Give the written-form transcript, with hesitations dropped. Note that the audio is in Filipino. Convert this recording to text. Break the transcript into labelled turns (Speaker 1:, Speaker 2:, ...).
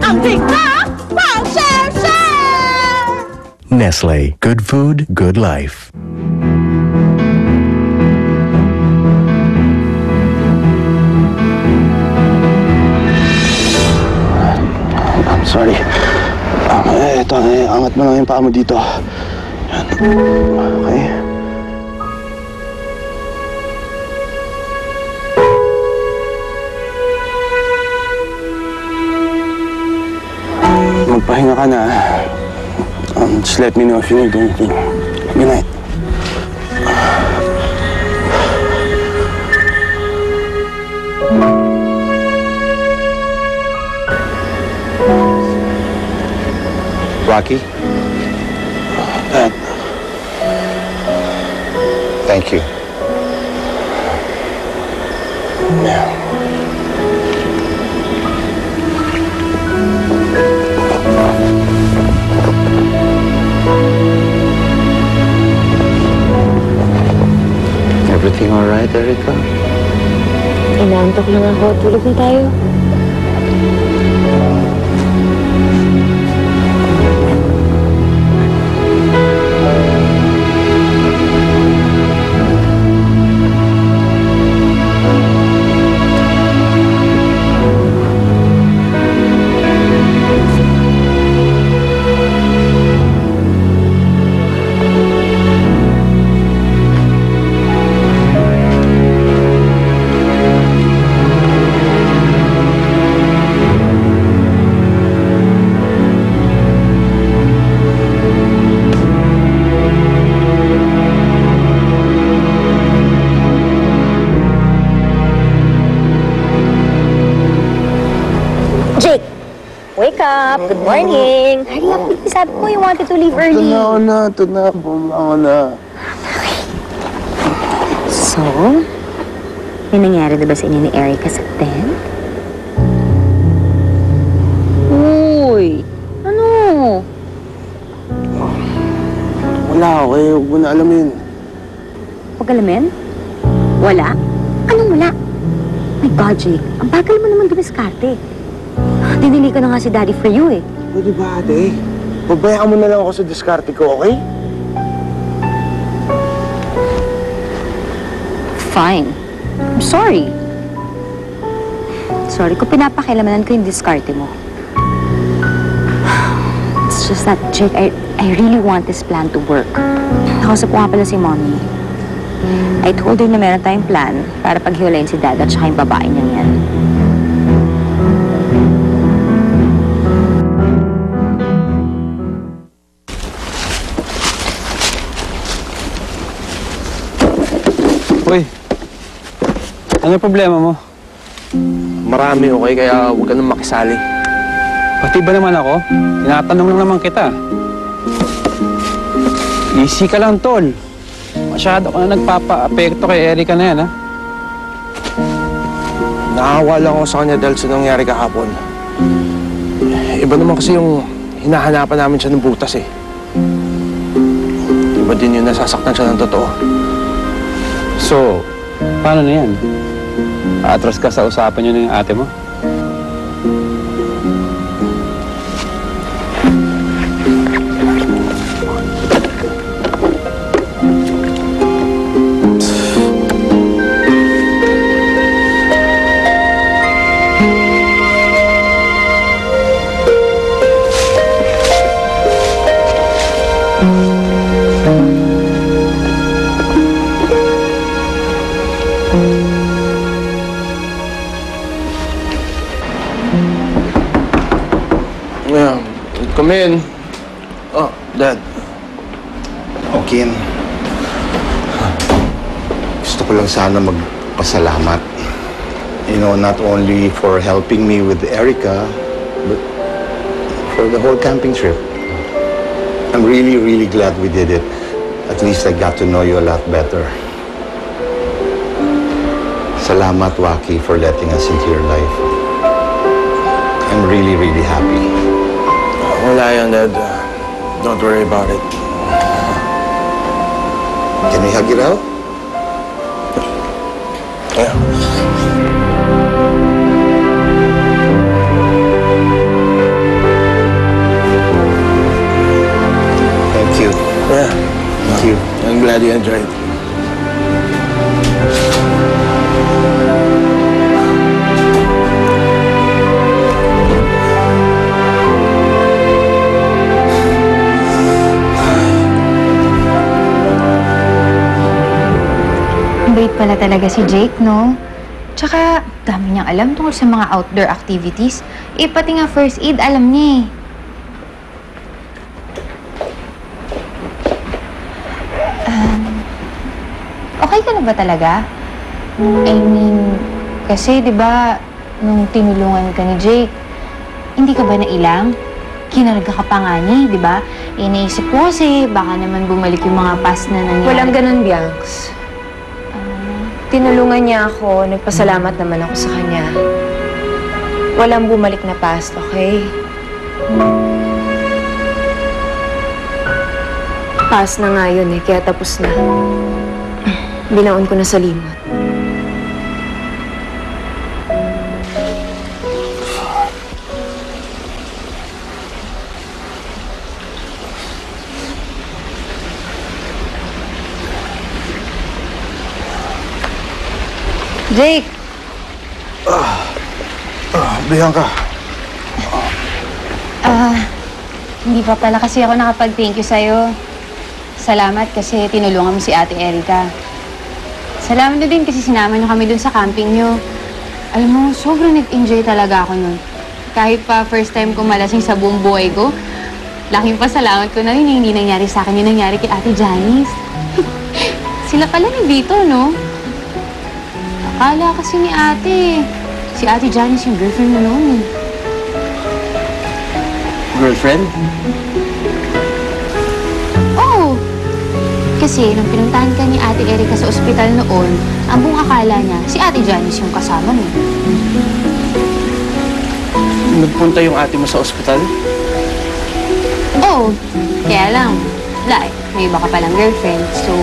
Speaker 1: Something na pang-share-share!
Speaker 2: Nestle. Good food, good life.
Speaker 3: I'm sorry. Ito, angat mo lang yung paa mo dito. Yan. Okay. Magpahinga ka na. Just let me know if you need anything. Good night.
Speaker 4: Rocky?
Speaker 3: Dad.
Speaker 4: Thank you.
Speaker 3: Yeah.
Speaker 4: Everything all right, Erica?
Speaker 5: Inaantok lang ako. Tulog na tayo. Jake! Wake up! Good morning! Hurry up, please. Sabi ko you wanted to leave early.
Speaker 3: Ito na. Bumama na.
Speaker 5: So, may nangyari na ba sa inyo ni Erica sa tent? Uy! Ano?
Speaker 3: Wala, okay. Huwag mo na alamin.
Speaker 5: Huwag alamin? Wala? Anong wala? My God, Jake. Ang bagal mo naman dumiskarte. Dinili ko na nga si Daddy for you eh.
Speaker 3: Pwede ba, ate? Pabayaan mo na lang ako sa diskarte ko, okay?
Speaker 5: Fine. I'm sorry. Sorry kung pinapakilamanan ko yung diskarte mo. It's just that, Jake, I really want this plan to work. Nakausap ko nga pala si Mommy. I told her na meron tayong plan para paghiwalayin si Dad at saka yung babae niyang yan.
Speaker 6: Uy, ano problema mo?
Speaker 3: Marami, okay? Kaya huwag ka nang makisali.
Speaker 6: Pati ba naman ako? Tinatanong lang naman kita. Easy ka lang, tol. Masyado ka na nagpapa-apekto kay Erica na yan, ha?
Speaker 3: Naawa lang ako sa kanya dahil sa nangyari kahapon. Iba naman kasi yung hinahanapan namin siya ng butas, eh. Iba din yung nasasaktan siya ng totoo.
Speaker 6: So, paano na yan? Atras ka sa usapan niyo ng ate mo?
Speaker 3: Yeah, come in. Oh, Dad.
Speaker 4: Okay. Gusto ko lang sana magpasalamat. You know, not only for helping me with Erica, but for the whole camping trip. I'm really, really glad we did it. At least I got to know you a lot better. Salamat, Waki, for letting us into your life. I'm really, really happy.
Speaker 3: Wala yan, Dad. Don't worry about it.
Speaker 4: Can we hug it out?
Speaker 3: Yeah. Daddy enjoyed.
Speaker 1: Bait pala talaga si Jake, no? Tsaka, dami niyang alam tungkol sa mga outdoor activities. Eh, pati nga first aid, alam niya eh. Okay ka na ba talaga? I mean, kasi di ba nung tinulungan ka ni Jake, hindi ka ba nailang? Kinarga ka pa nga niya, di ba? Eh, naisip ko kasi baka naman bumalik yung mga past na nangyari.
Speaker 5: Walang ganun, Bianx. Tinulungan niya ako, nagpasalamat naman ako sa kanya. Walang bumalik na past, okay? Past na nga yun eh, kaya tapos na. Binaon ko na sa limot.
Speaker 1: Jake!
Speaker 3: Bianca.
Speaker 1: Hindi pa pala kasi ako nakapag-thank you sa'yo. Salamat kasi tinulungan mo si Ate Erica. Salamat na din kasi sinama niyo kami dun sa camping niyo. Alam mo, sobrang nag-enjoy talaga ako nun. Kahit pa first time ko malasing sa buong buhay ko, laking pasalamat ko na rin hindi nangyari sa akin yung nangyari kay Ate Janice. Sila pala nandito, no? Akala kasi ni Ate, si Ate Janice yung girlfriend mo noon.
Speaker 6: Girlfriend?
Speaker 1: Oo. Kasi nung pinuntahan ka ni Ate Erica sa ospital noon, ang buong akala niya, si Ate Janice yung kasama mo.
Speaker 6: Nagpunta yung ate mo sa ospital?
Speaker 1: Oo. Kaya lang, wala eh. May iba ka palang girlfriend. So,